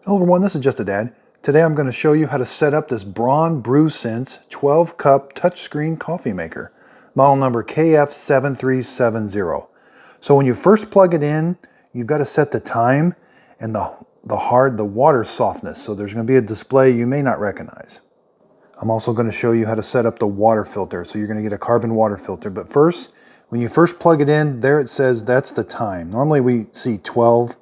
Hello everyone, this is Just a Dad. Today I'm going to show you how to set up this Braun Brew 12 cup touchscreen coffee maker, model number KF7370. So when you first plug it in, you've got to set the time and the water softness. So there's going to be a display you may not recognize. I'm also going to show you how to set up the water filter. So you're going to get a carbon water filter. But first, when you first plug it in, there it says that's the time. Normally we see 12.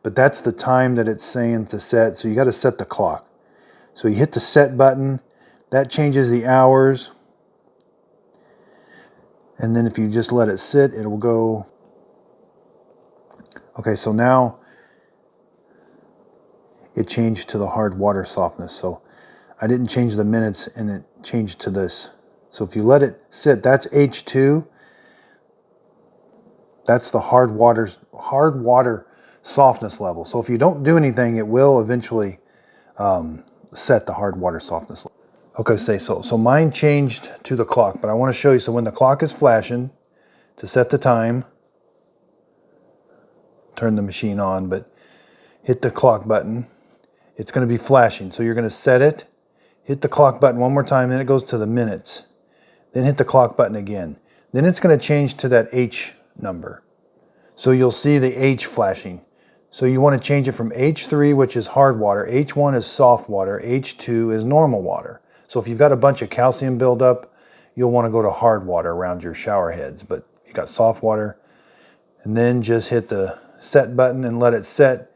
But that's the time that it's saying to set, so you got to set the clock. So you hit the set button, that changes the hours, and then if you just let it sit, it will go. Okay, so now it changed to the hard water softness. So I didn't change the minutes and it changed to this. So if you let it sit, that's H2. That's the hard water softness level. So if you don't do anything, it will eventually set the hard water softness level. Okay, so mine changed to the clock, but I want to show you. So when the clock is flashing, to set the time, turn the machine on, but hit the clock button. It's going to be flashing. So you're going to set it, hit the clock button one more time, then it goes to the minutes. Then hit the clock button again. Then it's going to change to that H number. So you'll see the H flashing. So you want to change it from H3, which is hard water, H1 is soft water, H2 is normal water. So if you've got a bunch of calcium buildup, you'll want to go to hard water around your shower heads, but you got soft water. And then just hit the set button and let it set.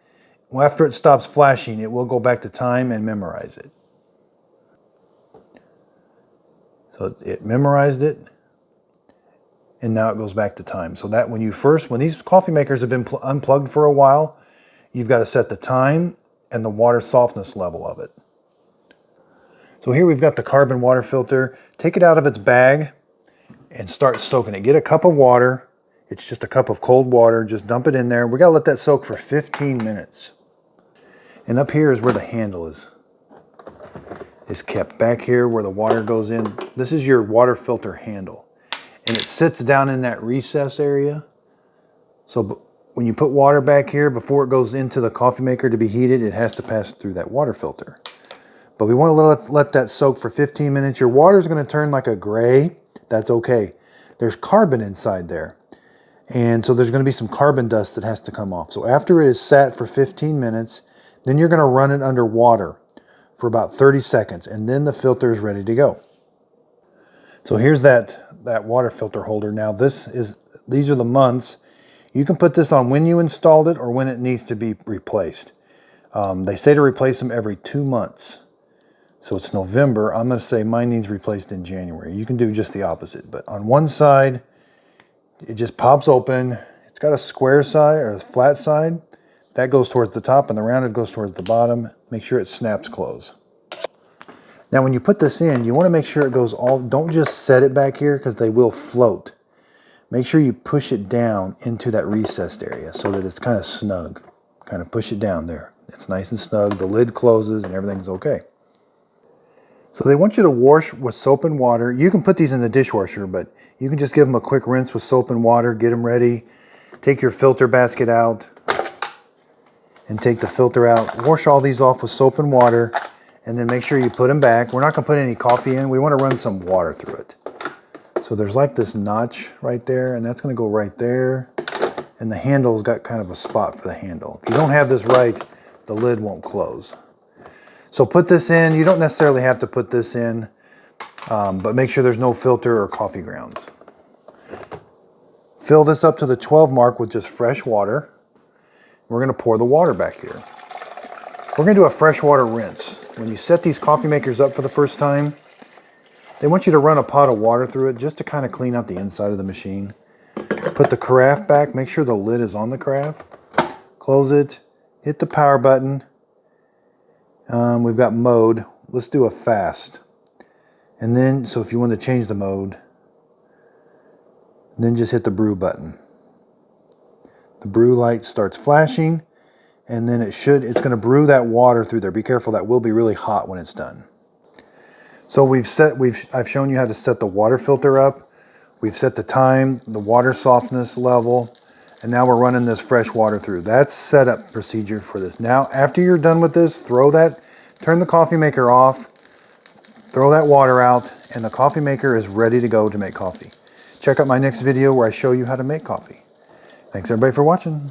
Well, after it stops flashing, it will go back to time and memorize it. So it memorized it. And now it goes back to time. So that when these coffee makers have been unplugged for a while, you've got to set the time and the water softness level of it. So here we've got the carbon water filter. Take it out of its bag and start soaking it. Get a cup of water. It's just a cup of cold water. Just dump it in there. We got to let that soak for 15 minutes. And up here is where the handle is kept. Back here where the water goes in. This is your water filter handle. And it sits down in that recess area. So when you put water back here, before it goes into the coffee maker to be heated, it has to pass through that water filter. But we want to let that soak for 15 minutes. Your water is going to turn like a gray. That's okay. There's carbon inside there. And so there's going to be some carbon dust that has to come off. So after it is sat for 15 minutes, then you're going to run it under water for about 30 seconds. And then the filter is ready to go. So here's that water filter holder. Now these are the months. You can put this on when you installed it or when it needs to be replaced. They say to replace them every 2 months. So it's November. I'm going to say mine needs replaced in January. You can do just the opposite. But on one side, it just pops open. It's got a square side or a flat side. That goes towards the top and the rounded goes towards the bottom. Make sure it snaps closed. Now when you put this in, you want to make sure it goes don't just set it back here because they will float. Make sure you push it down into that recessed area so that it's kind of snug. Kind of push it down there. It's nice and snug. The lid closes and everything's okay. So they want you to wash with soap and water. You can put these in the dishwasher, but you can just give them a quick rinse with soap and water, get them ready. Take your filter basket out and take the filter out. Wash all these off with soap and water. And then make sure you put them back. We're not going to put any coffee in. We want to run some water through it. So there's like this notch right there, and that's going to go right there. And the handle's got kind of a spot for the handle. If you don't have this right, the lid won't close. So put this in. You don't necessarily have to put this in, but make sure there's no filter or coffee grounds. Fill this up to the 12 mark with just fresh water. We're going to pour the water back here. We're going to do a freshwater rinse. When you set these coffee makers up for the first time, they want you to run a pot of water through it just to kind of clean out the inside of the machine. Put the carafe back. Make sure the lid is on the carafe. Close it. Hit the power button. We've got mode. Let's do a fast. And then, so if you want to change the mode, then just hit the brew button. The brew light starts flashing. And then it's going to brew that water through there. Be careful, that will be really hot when it's done. So I've shown you how to set the water filter up. We've set the time, the water softness level, And now we're running this fresh water through. That's setup procedure for this. Now, after you're done with this, turn the coffee maker off, throw that water out, and the coffee maker is ready to go to make coffee. Check out my next video where I show you how to make coffee. Thanks everybody for watching.